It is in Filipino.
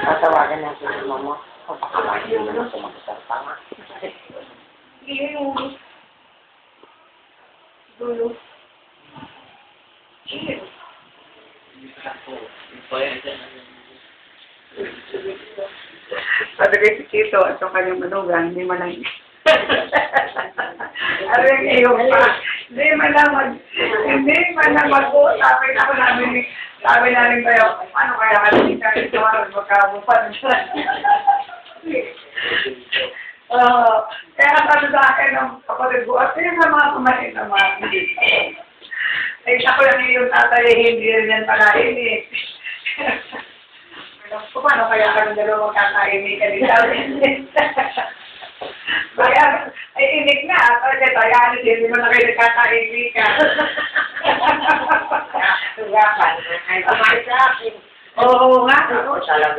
Tatawagan natin si mama. Pagkakain mo naman sumagasar pa nga. Hindi yung dulo. Chill. Sabi kay si Tito at yung kanyang manugang, hindi man lang. Sabi kayo pa, hindi man lang mag-uusapin ako namin. Sabi namin kayo, paano kaya kasi ito magkabupan siya. Kaya sabi sa akin ng kapatid ko, at yun na mga kumain naman. Eh, siya ko lang yung tatay, hindi rin yan palaimik. Paano kaya kami dalawang kakaimik ka nila? Kaya, ay inig na. Kaya tayo, hindi mo na kayo nagkakaimik ka. Tugapan. Ay, kumain sa akin. Oo nga. Ako talaga.